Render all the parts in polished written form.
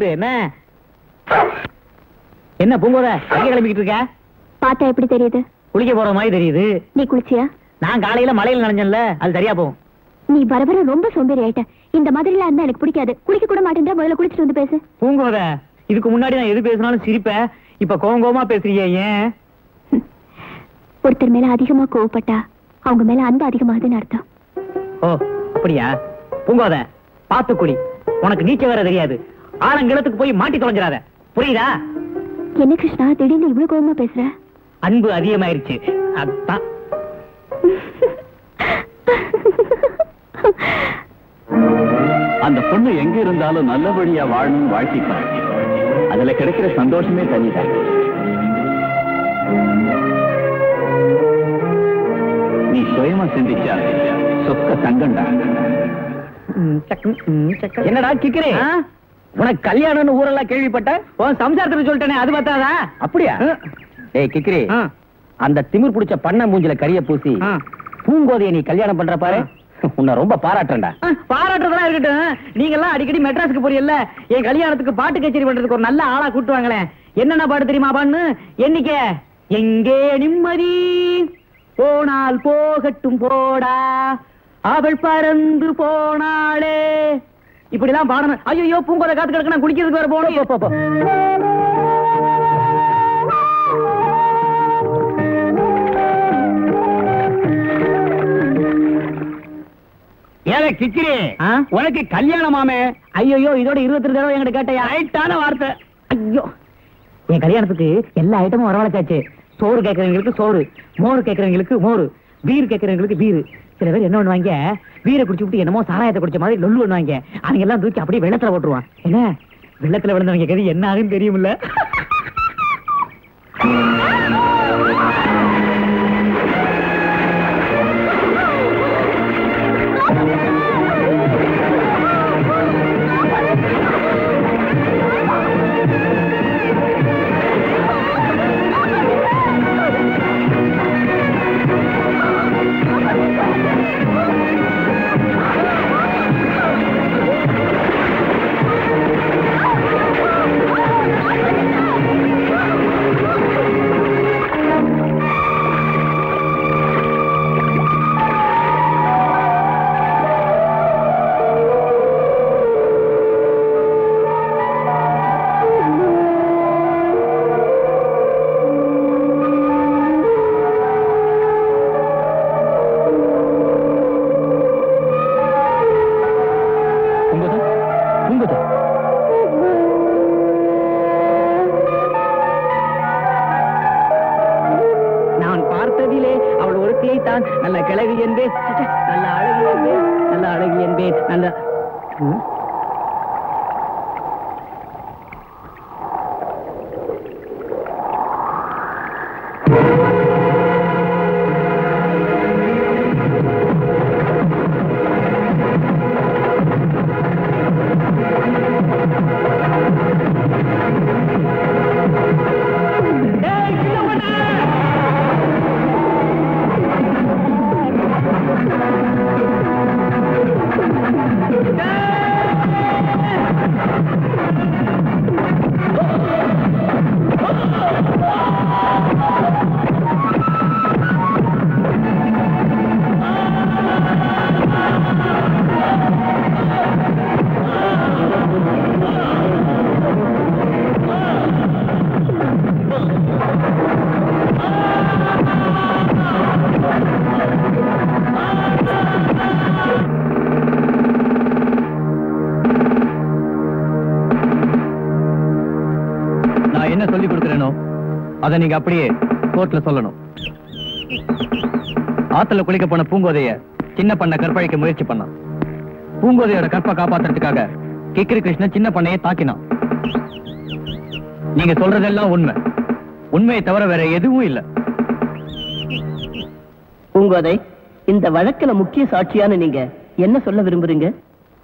போயிரு. என்ன என்ன பூங்கோத எங்க கிளம்பிக்கிட்டு இருக்க? பார்த்தா எப்படி தெரியுது? குளிக்க போற மாதிரி தெரியுது. நீ குளிச்சியா? நான் காலையில மலையில நனைஞ்சேன்ல, அது சரியா போகும். நீ பரபர ரொம்ப சோம்பேறி ஆயிட்ட. இந்த மாதிரி எல்லாம் இருந்தா எனக்கு பிடிக்காது. குளிக்க கூட மாட்டேன். முதல்ல குளிச்சுட்டு வந்து பேசு. பூங்கோத, இதுக்கு முன்னாடி நான் எது பேசினாலும் சிரிப்பேன். இப்ப கோவமா பேசுறீங்க ஏன்? ஒருத்தர் மேல அதிகமா கோவப்பட்டா அவங்க மேல அன்பு அதிகமாகுதுன்னு அர்த்தம். ஓ அப்படியா? பூங்கோத பாத்து குடி. உனக்கு நீச்சல் வேற தெரியாது. ஆழங்கிழத்துக்கு போய் மாட்டி தொலைஞ்சிடாத, புரியுதா? என்ன கிருஷ்ணா திடீர்னு இவ்வளவு கோவமா பேசுற? அன்பு அதிகமாயிருச்சு அதான். அந்த பொண்ணு எங்க இருந்தாலும் நல்லபடியா வாழணும் வாழ்த்திப்பாங்க. அதுல கிடைக்கிற சந்தோஷமே தனிதான். நீ சுயமா சிந்திச்சா சொக்க தங்கண்டா. என்னடா கிக்கிறே, உனக்கு கல்யாணம்னு ஊரெல்லாம் கேள்விப்பட்ட? உன் சம்சாரத்துல சொல்லிட்டேனே, அது பார்த்தாதா? அப்படியா? ஏய் கிக்கிறே, அந்த திமிர் புடிச்ச பண்ண மூஞ்சில கரிய பூசி பூங்கோதைய நீ கல்யாணம் பண்ற பாரு, உன்னை ரொம்ப பாராட்டுறேன்டா. பாராட்டுறதெல்லாம் இருக்கட்டும், நீங்க எல்லாம் அடிக்கடி மெட்ராஸுக்கு போறீல்ல, என் கல்யாணத்துக்கு பாட்டு கச்சேரி பண்றதுக்கு ஒரு நல்ல ஆளா கூட்டு வாங்களேன். என்னென்ன பாட்டு தெரியுமா பான்னு? எண்ணிக்க. எங்கே நிம்மதி, போனால் போகட்டும் போடா, அவள் பறந்து போனாளே, இப்படிலாம் பாடணும். ஐயோ பூங்கோதை காத்து கிடக்கு, நான் குளிக்கிறதுக்கு வர போகணும். ஏழை கிச்சிரி, உனக்கு கல்யாணமாமே? ஐயோ இதோட 22 தடவை என்கிட்ட கேட்டையா? ரைட்டான வார்த்தை. ஐயோ, என் கல்யாணத்துக்கு எல்லா ஐட்டமும் வரவழைச்சாச்சு. சோறு கேட்கறவங்களுக்கு சோறு, மோர் கேட்கறவங்களுக்கு மோர், பீர் கேட்கறவங்களுக்கு பீர். சில பேர் என்ன பண்ணுவாங்க, பீரை குடிச்சு விட்டு என்னமோ சாராயத்தை குடிச்ச மாதிரி லொல்லு பண்ணுவாங்க. அவங்க எல்லாம் தூக்கி அப்படியே வெள்ளத்துல போட்டுருவான். என்ன வெள்ளத்துல விழுந்தவங்க கதை என்ன ஆகுன்னு தெரியுமில்ல? நல்ல கிழவி என்பேன், நல்ல அழகி என்பேன், நல்ல அழகி என்பேன், நல்ல அதை நீங்க அப்படியே கோர்ட்ல சொல்லணும். ஆத்துல குளிக்க போன பூங்கோதைய சின்ன பண்ண கற்பழிக்க முயற்சி பண்ணான். பூங்கோதையோட கற்பை காப்பாத்துறதுக்காக கிக்கிரி கிருஷ்ணன் சின்ன பண்ணையை தாக்கினான். நீங்க சொல்றதெல்லாம் உண்மை. உண்மையை தவிர வேற எதுவும் இல்ல. பூங்கோதை, இந்த வழக்குல முக்கிய சாட்சியான நீங்க என்ன சொல்ல விரும்புறீங்க?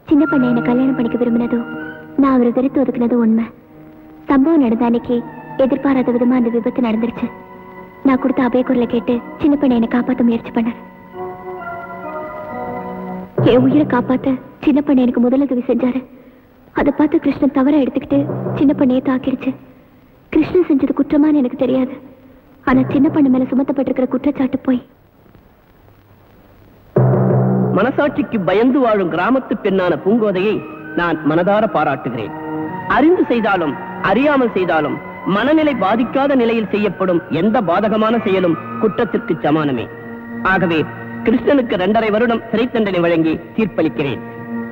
சின்ன பண்ணை என்ன கல்யாணம் பண்ணிக்க விரும்பினதும் நான் அவரை வெறுத்து ஒதுக்குனதும் உண்மை. சம்பவம் நடந்த அன்னைக்கு எதிர்பாராத விதமா அந்த விபத்து நடந்துருச்சு. நான் கொடுத்த அபயக்குரலை கேட்டு சின்ன பண்ணை என்னை காப்பாற்ற முயற்சி பண்ணார். என் உயிரை காப்பாத்த சின்ன பண்ணை எனக்கு முதலுதவி செஞ்சாரு. அதை பார்த்து கிருஷ்ணன் தவற எடுத்துக்கிட்டு சின்ன பண்ணையை தாக்கிடுச்சு. கிருஷ்ணன் செஞ்சது குற்றமானு எனக்கு தெரியாது. ஆனா சின்ன பண்ண மேல சுமத்தப்பட்டிருக்கிற குற்றச்சாட்டு போய். மனசாட்சிக்கு பயந்து வாழும் கிராமத்து பெண்ணான பூங்கோதையை நான் மனதார பாராட்டுகிறேன். அறிந்து செய்தாலும் அறியாமல் செய்தாலும் மனநிலை பாதிக்காத நிலையில் செய்யப்படும் எந்த பாதகமான செயலும் குற்றத்திற்கு சமானமே. ஆகவே கிருஷ்ணனுக்கு 2.5 வருடம் சிறை தண்டனை வழங்கி தீர்ப்பளிக்கிறேன்.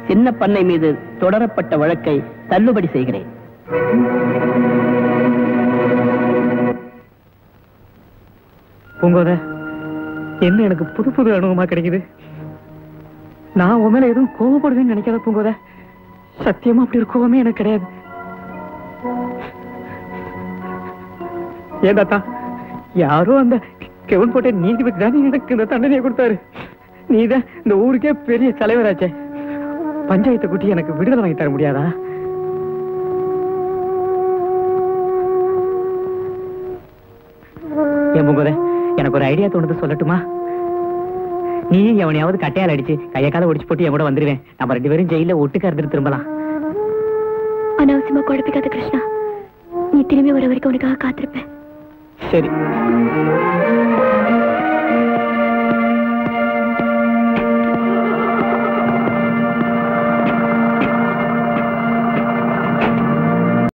சின்ன பண்ணை மீது தொடரப்பட்ட வழக்கை தள்ளுபடி செய்கிறேன். பூங்கோதை, என்ன எனக்கு புது புது அனுபவமா கிடைக்குது. நான் உன் மேல எதுவும் கோவப்படுதுன்னு நினைக்காத பூங்கோதை. சத்தியமா அப்படி ஒரு கோவமே எனக்கு கிடையாது. ஏதாத்தா, யாரோ அந்த கெவன் போட்ட நீதிபதி தானே எனக்கு இந்த தண்டனையை கொடுத்தாரு. நீதான் இந்த ஊருக்கே பெரிய தலைவராச்சே. பஞ்சாயத்தை கூட்டி எனக்கு விடுதலை வாங்கி தர முடியாதா? என் பூங்கோதை, எனக்கு ஒரு ஐடியா தோணுது, சொல்லட்டுமா? நீ எவனையாவது கட்டையால் அடிச்சு கைய கால ஒடிச்சு போட்டு என் கூட வந்துருவேன். நம்ம 2 பேரும் ஜெயில ஒட்டுக்கா இருந்துட்டு திரும்பலாம். அனாவசியமா குழப்பிக்காத கிருஷ்ணா. நீ திரும்பி வர வரைக்கும் உனக்காக காத்திருப்பேன். சரி.